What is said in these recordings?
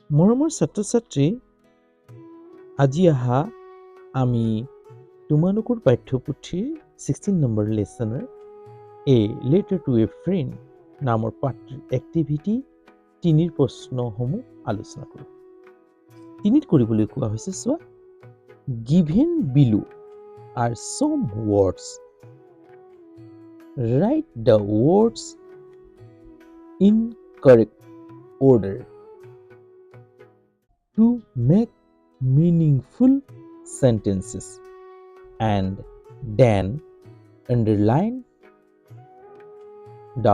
মৰমৰ ছাত্ৰ-ছাত্ৰী, আজি আহা আমি তোমালোকৰ পাঠ্যপুথিৰ 16 নম্বৰ লেচনৰ a letter to a friend নামৰ পাঠৰ এক্টিভিটি 3ৰ প্ৰশ্নসমূহ আলোচনা কৰোঁ। 3ত কৰিবলৈ কোৱা হৈছে, চোৱা, given below are some words. Write the words in correct order to make meaningful sentences, and then underline the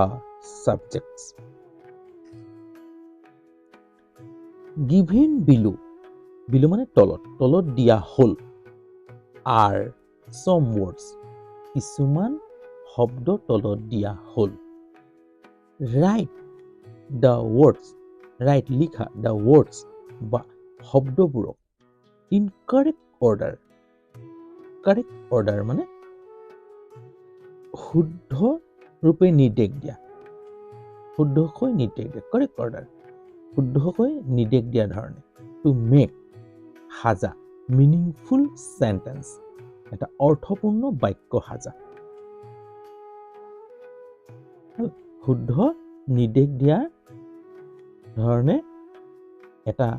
subjects. Given below, below মানে তলত দিয়া হল, are some words, কিছুমান শব্দ তলত দিয়া হল। Write the words, write লিখা, the words বা শব্দবোৰক in correct order, correct order মানে শুদ্ধ ৰূপে নিৰ্দেশ দিয়া, শুদ্ধকৈ নিৰ্দেশ দিয়া, correct order, শুদ্ধকৈ নিৰ্দেশ দিয়া ধৰণে, to make, সাজা, meaningful sentence, এটা অৰ্থপূৰ্ণ বাক্য সাজা। শুদ্ধ নিৰ্দেশ দিয়াৰ ধৰণে এটা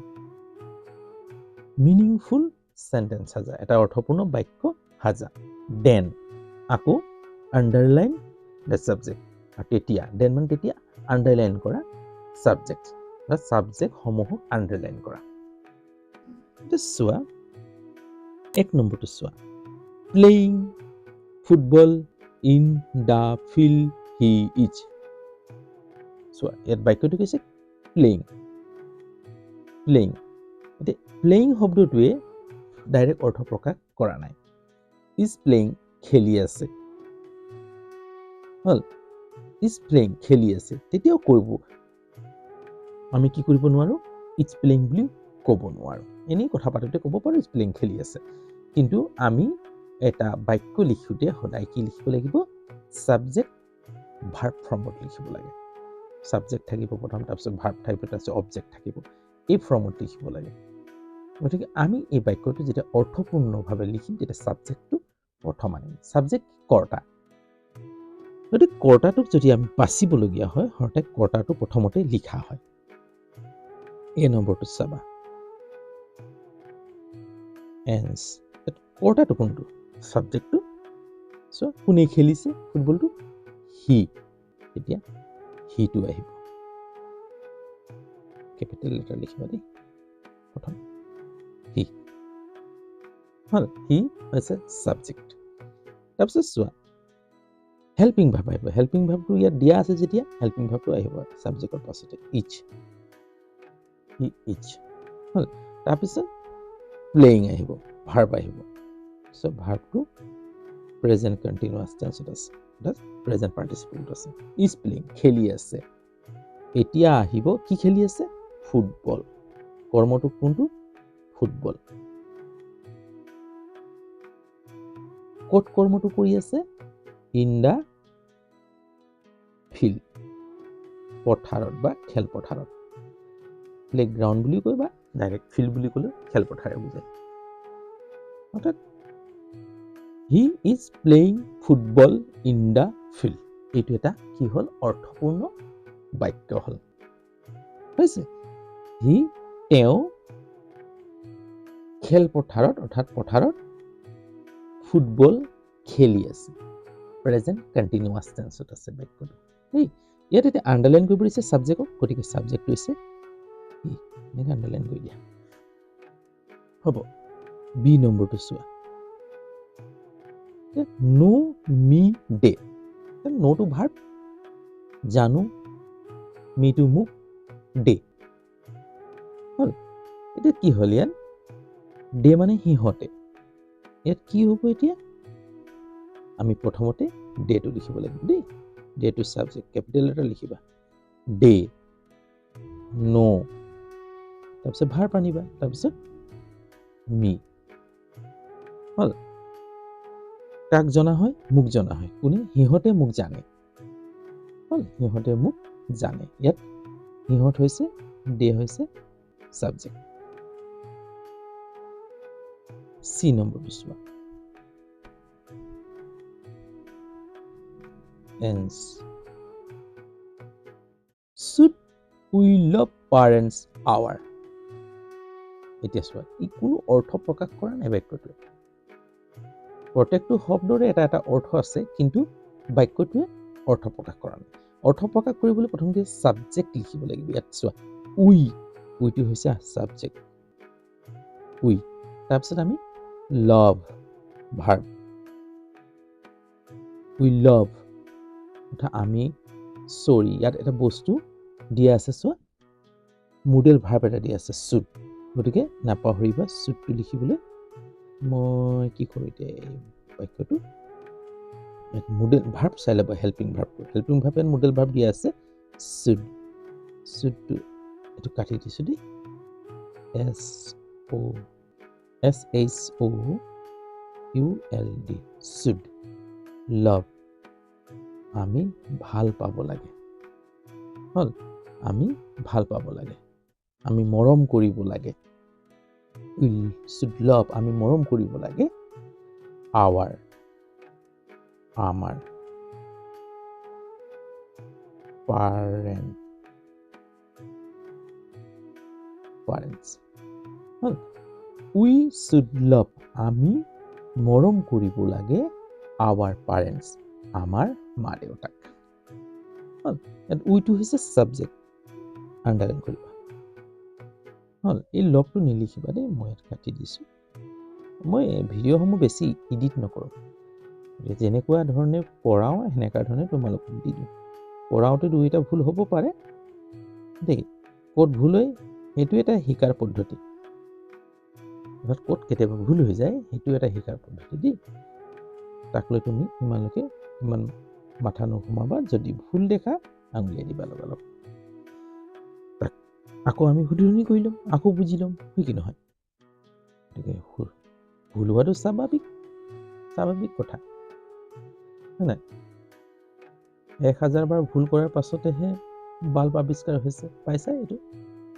meaningful sentence সাজা, এটা অৰ্থপূৰ্ণ বাক্য সাজা। Then, আকৌ underline the subject, আৰু তেতিয়া, then মানে তেতিয়া underline কৰা subject, বা subject সমূহক underline কৰা। চোৱা, 1 নম্বৰটো চোৱা, playing football in the field he is. চোৱা, ইয়াত বাক্যটো কৈছে playing, playing। এতিয়া প্লেয়িং শব্দটোৱে ডাইৰেক্ট অৰ্থ প্ৰকাশ কৰা নাই। ইজ প্লেয়িং, খেলি আছে, হল, ইজ প্লেয়িং, খেলি আছে, তেতিয়াও কৰিব, আমি কি কৰিব নোৱাৰো, ইজ প্লেয়িং বুলি ক'ব নোৱাৰো। এনেই কথা পাতোতে ক'ব পাৰো ইজ প্লেয়িং, খেলি আছে, কিন্তু আমি এটা বাক্য লিখোতে সদায় কি লিখিব লাগিব, ছাবজেক্ট ভাৰ্ব ফৰ্মত লিখিব লাগে। ছাবজেক্ট থাকিব প্ৰথম, তাৰপিছত ভাৰ্ব থাকিব, তাৰপিছত অবজেক্ট থাকিব, এই ফৰ্মত লিখিব লাগে। গতিকে আমি এই বাক্যটো যেতিয়া অৰ্থপূৰ্ণভাৱে লিখিম, তেতিয়া ছাবজেক্টটো প্ৰথম আনিম। ছাবজেক্ট কৰ্তা, গতিকে কৰ্তাটোক যদি আমি বাচিবলগীয়া হয়, সদায় কৰ্তাটো প্ৰথমতে লিখা হয়। এই নম্বৰটো চাবা, এন্স, কৰ্তাটো কোনটো, ছাবজেক্টটো। চ' কোনে খেলিছে ফুটবলটো, হি, এতিয়া হিটো আহিব, কেপিটেল লেটাৰ লিখিবা দেই প্ৰথম, হি, হল, হি হৈছে ছাবজেক্ট। তাৰপিছত চোৱা, হেল্পিং ভাৰ্ব আহিব, হেল্পিং ভাৰ্বটো ইয়াত দিয়া আছে যেতিয়া, হেল্পিং ভাৰ্বটো আহিব ছাবজেক্টৰ পাছতে, ইচ, হি ইচ, হল। তাৰপিছত প্লেয়িং আহিব, ভাৰ্ব আহিব, চ' ভাৰ্বটো প্ৰেজেণ্ট কণ্টিনিউৱাছ টেন্সত আছে, প্ৰেজেণ্ট পাৰ্টিচিপেলত আছে, ইজ প্লেয়িং, খেলি আছে। এতিয়া আহিব, কি খেলি আছে, ফুটবল, কৰ্মটো কোনটো, ফুটবল। ক'ত কৰ্মটো কৰি আছে, ইন দা ফিল্ড, পথাৰত বা খেলপথাৰত, প্লেগ্ৰাউণ্ড বুলি কয় বা ডাইৰেক্ট ফিল্ড বুলি ক'লেও খেলপথাৰে বুজায়। অৰ্থাৎ he is playing football in the field, এইটো এটা কি হ'ল, অৰ্থপূৰ্ণ বাক্য হ'ল, হৈছে। তেওঁ খেলপথাৰত, অৰ্থাৎ পথাৰত ফুটবল খেলি আছে, প্ৰেজেণ্ট কণ্টিনিউৱাছ টেন্সত আছে বাক্যটো দেই। ইয়াত এতিয়া আণ্ডাৰলাইন কৰিব দিছে ছাবজেক্টক, গতিকে ছাবজেক্টটো হৈছে হি, এনেকৈ আণ্ডাৰলাইন কৰি দিয়া হ'ব। বি নম্বৰটো চোৱা, নো মি ডে, নোটো ভাৰ্ব, জানো, মিটো মোক, ডে, হল। এতিয়া কি হ'ল, ইয়াত ডে মানে সিহঁতে, ইয়াত কি হ'ব, এতিয়া আমি প্ৰথমতে ডেটো লিখিব লাগিব দেই, ডেটো ছাবজেক্ট, কেপিটেল লেটাৰ লিখিবা, ডে, নো, তাৰপিছত ভাৰ্ব আনিবা, তাৰপিছত মি, হল। কাক জনা হয়, মোক জনা হয়, কোনে, সিহঁতে মোক জানে, হল, সিহঁতে মোক জানে। ইয়াত সিহঁত হৈছে, ডে হৈছে subject. C নম্বৰটো চোৱা ends. Should we love parents our? এতিয়া চোৱা ই কোনো অৰ্থ প্ৰকাশ কৰা নাই বাক্যটোৱে প্ৰত্যেকটো শব্দৰে এটা এটা অৰ্থ আছে কিন্তু বাক্যটোৱে অৰ্থ প্ৰকাশ কৰা নাই অৰ্থ প্ৰকাশ কৰিবলৈ প্ৰথমতে সাবজেক্ট লিখিব লাগিব ইয়াত চোৱা উইটো হৈছে সাবজেক্ট উই তাৰপিছত আমি love verb we love এটা আমি সৰি ইয়াত এটা বস্তু দিয়া আছে চোৱা মডেল ভাৰ্ব এটা দিয়া আছে should গতিকে নাপাহৰিবা should লিখিবলৈ মই কি কৰোঁ এতিয়া বাক্যটো মডেল ভাৰ্ব চাই ল'ব helping verb and model verb দিয়া আছে should to এটো কাটি দিছো দেই SHOULD should love আমি ভাল পাব লাগে হল আমি ভাল পাব লাগে আমি মৰম কৰিব লাগে we should love আমি মৰম কৰিব লাগে our আমাৰ parents hall we should love আমি মৰম কৰিব লাগে our parents আমাৰ মা দেউতাক হল and we to হৈছে subject আন্ডাৰলাইন কৰিবা হল এই লভটো নিলিখিবা দেই মই কাটি দিছো মই ভিডিঅ'সমূহ বেছি এডিট নকৰোঁ যেনেকুৱা ধৰণে পঢ়াও হেনেকা ধৰণে তোমালোকক দি দিওঁ পঢ়াওতে দুইটা ভুল হ'ব পাৰে দেই ক'ত ভুল হয় সেইটো এটা শিকাৰ পদ্ধতি ক'ত কেতিয়াবা ভুল হৈ যায় সেইটো এটা শিকাৰ পদ্ধতি দেই তাক লৈ তুমি ইমান মাথা নোসোমাবা যদি ভুল দেখা আঙুলিয়াই দিবা লগালগ আকৌ আমি শুধৰণি কৰি ল'ম আকৌ বুজি ল'ম হয় কি নহয় গতিকে ভুল হোৱাটো স্বাভাৱিক কথা হয় নাই 1000 বাৰ ভুল কৰাৰ পাছতেহে বাল্ব আৱিষ্কাৰ হৈছে পাইছা এইটো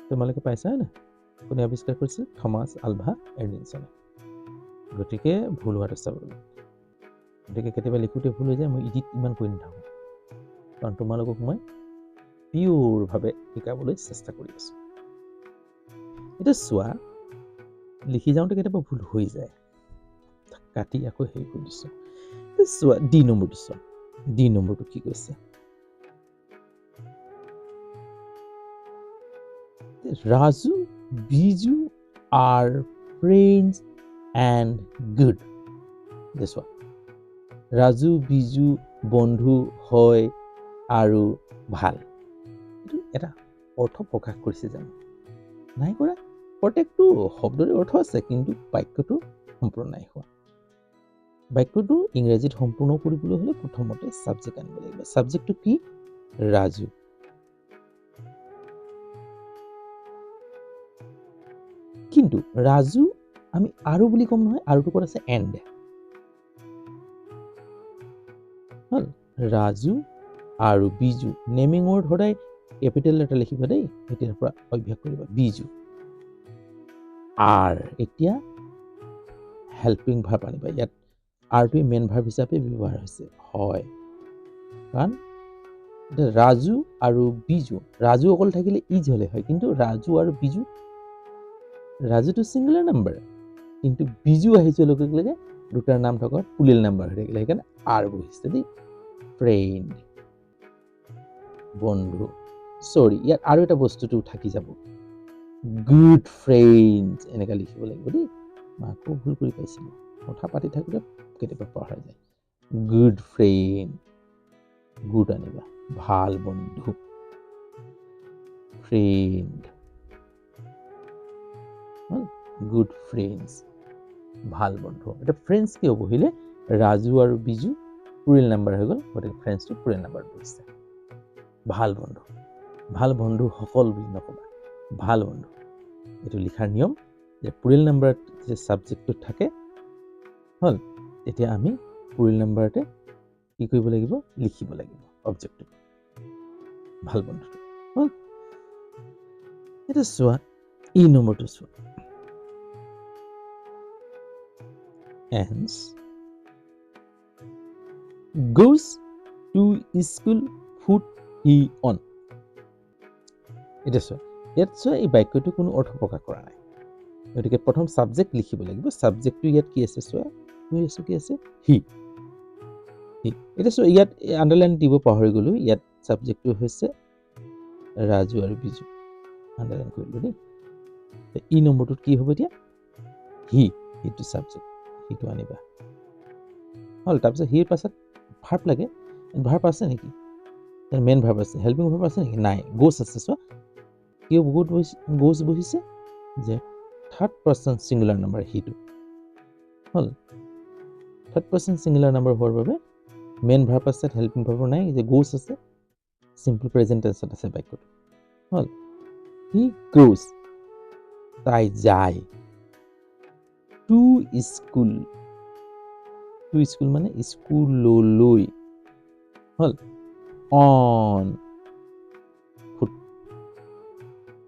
তোমালোকে পাইছা না কোনে আৱিষ্কাৰ কৰিছিল থমাছ আলভা এডিনছনে গতিকে ভুল হোৱাটো স্বাভাৱিক গতিকে কেতিয়াবা লিখোতে ভুল হৈ যায় মই এডিট ইমান কৰি নাথাকোঁ কাৰণ তোমালোকক মই পিয়ৰভাৱে শিকাবলৈ চেষ্টা কৰি আছোঁ এটা চোৱা লিখি যাওঁতে কেতিয়াবা ভুল হৈ যায় কাটি আকৌ হেৰি কৰি দিছোঁ চোৱা ডি নম্বৰটো চোৱা ডি নম্বৰটো কি কৈছে Raju, Biju are friends and good. This one. Raju, Biju বন্ধু হয় আৰু ভাল এটা অৰ্থ প্ৰকাশ কৰিছে জানো নাই কৰা প্ৰত্যেকটো শব্দৰে অৰ্থ আছে কিন্তু বাক্যটো সম্পূৰ্ণ নাই হোৱা বাক্যটো ইংৰাজীত সম্পূৰ্ণ কৰিবলৈ হ'লে প্ৰথমতে সাবজেক্ট আনিব লাগিব সাবজেক্টটো কি ৰাজু কিন্তু ৰাজু আমি আৰু বুলি কম নহয় আৰুটো ক'ত আছে এণ্ড হল ৰাজু আৰু বিজু নেমিং ৱৰ্ড সদায় কেপিটেল লেটাৰ লিখিবা দেই এতিয়াৰ পৰা অভ্যাস কৰিবা বিজু আৰ এতিয়া হেল্পিং ভাৰ্ব আনিবা ইয়াত আৰটোৱে মেইন ভাৰ্ব হিচাপে ব্যৱহাৰ হৈছে হয় কাৰণ ৰাজু আৰু বিজু ৰাজু অকল থাকিলে ইজ হ'লে হয় কিন্তু ৰাজু আৰু বিজু ৰাজুটো সিঙ্গুলাৰ নাম্বাৰ কিন্তু বিজু আহিছে লগে লগে দুটাৰ নাম থকা প্লুৰেল নাম্বাৰ হৈ থাকিলে সেইকাৰণে আৰ বহিছে দেই ফ্ৰেন্ড বন্ধু সৰি ইয়াত আৰু এটা বস্তুটো থাকি যাব গুড ফ্ৰেন্ডছ এনেকা লিখিব লাগিব দেই মাকো ভুল কৰি পাইছিলোঁ কথা পাতি থাকোঁতে কেতিয়াবা পাহৰা যায় গুড ফ্ৰেন্ড গুড আনিবা ভাল বন্ধু ফ্ৰেন্ড গুড ফ্ৰেন্ডছ ভাল বন্ধু এটা ফ্ৰেন্ডছ কিয় বহিলে ৰাজু আৰু বিজু প্লুৰেল নাম্বাৰ হৈ গ'ল গতিকে ফ্ৰেন্ডছটো প্লুৰেল নাম্বাৰ বহিছে ভাল বন্ধু সকল বুলি নকবা ভাল বন্ধু এইটো লিখাৰ নিয়ম যে প্লুৰেল নাম্বাৰত যে সাবজেক্টটো থাকে হল তেতিয়া আমি প্লুৰেল নাম্বাৰতে কি কৰিব লাগিব লিখিব লাগিব অবজেক্টটো ভাল বন্ধুটো হল এটা চোৱা ই নম্বৰটো চোৱা ants goes to school foot he on এটা চোৱা ইয়াত চোৱা এই বাক্যটো কোনো অৰ্থ প্ৰকাশ কৰা নাই গতিকে প্ৰথম সাবজেক্ট লিখিব লাগিব সাবজেক্টটো ইয়াত কি আছে চোৱা কি আছে হি এটা চোৱা ইয়াত আন্ডাৰলাইন দিব পাহৰি গলো ইয়াত সাবজেক্টটো হৈছে ৰাজু আৰু বিজু আন্ডাৰলাইন কৰিলো দেই ই নম্বৰটোত কি হ'ব এতিয়া হিটো সাবজেক্ট হিটো আনিবা হল তাৰপিছত হিৰ পাছত ভাৰ্ব লাগে ভাৰ্ব আছে নেকি মেইন ভাৰ্ব আছে হেল্পিং ভাৰ্ব আছে নেকি নাই গোছ আছে চোৱা কিয় গোছ বহিছে যে থাৰ্ড পাৰ্চন সিঙ্গুলাৰ নাম্বাৰ হিটো হল থাৰ্ড পাৰ্চন সিঙ্গুলাৰ নাম্বাৰ হোৱাৰ বাবে মেইন ভাৰ্ব আছে হেল্পিং ভাৰ্ব নাই যে গোছ আছে সিম্পল প্ৰেজেন্ট টেন্সত আছে বাক্যটো হল হি গোছ তাই যায় টু স্কুল মানে স্কুললৈ হল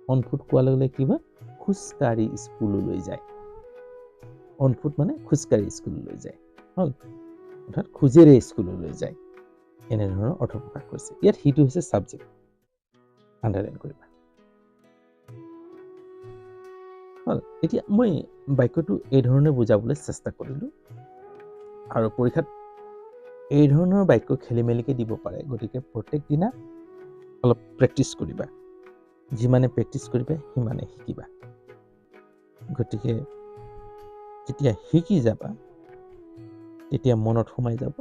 অন ফুট কোৱাৰ লগে লগে কিবা খোজকাঢ়ি স্কুললৈ যায় অন ফুট মানে খোজকাঢ়ি স্কুললৈ যায় হল অৰ্থাৎ খোজেৰে স্কুললৈ যায় এনেধৰণৰ অৰ্থ প্ৰকাশ কৰিছে ইয়াত হিটো হৈছে সাবজেক্ট আন্ডাৰলাইন কৰিবা হল এতিয়া মই বাক্যটো এই ধৰণে বুজাবলৈ চেষ্টা কৰিলো আৰু পৰীক্ষাত এই ধৰণৰ বাক্য খেলিমেলিকে দিব পাৰে গতিকে প্ৰত্যেক দিনা অলপ প্ৰেক্টিছ কৰিবা যিমানে প্ৰেক্টিছ কৰিবা সিমানে শিকিবা গতিকে যেতিয়া শিকি যাবা তেতিয়া মনত সোমাই যাব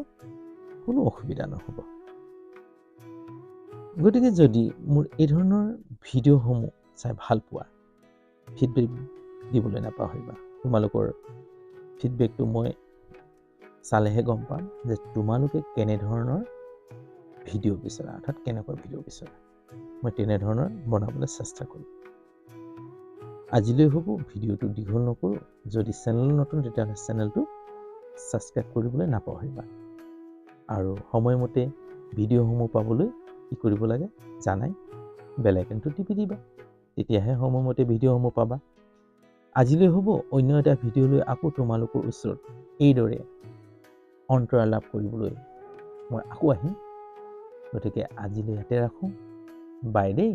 কোনো অসুবিধা নহ'ব গতিকে যদি মোৰ এই ধৰণৰ ভিডিঅ'সমূহ চাই ভাল পোৱা ফিডবেক দিবলৈ নাপাহৰিবা তোমালোকৰ ফিডবেকটো মই চালেহে গম পাম যে তোমালোকে কেনেধৰণৰ ভিডিঅ' বিচৰা অৰ্থাৎ কেনেকুৱা ভিডিঅ' বিচৰা মই তেনেধৰণৰ বনাবলৈ চেষ্টা কৰিম আজিলৈ হ'ব ভিডিঅ'টো দীঘল নকৰোঁ যদি চেনেল নতুন তেতিয়াহ'লে চেনেলটো ছাবস্ক্ৰাইব কৰিবলৈ নাপাহৰিবা আৰু সময়মতে ভিডিঅ'সমূহ পাবলৈ কি কৰিব লাগে জানাই বেল আইকনটো টিপি দিবা তেতিয়াহে সময়মতে ভিডিঅ'সমূহ পাবা আজিলৈ হ'ব অন্য এটা ভিডিঅ' লৈ আকৌ তোমালোকৰ ওচৰত এইদৰে অন্তৰা লাভ কৰিবলৈ মই আকৌ আহিম গতিকে আজিলৈ ইয়াতে ৰাখোঁ বাই দেই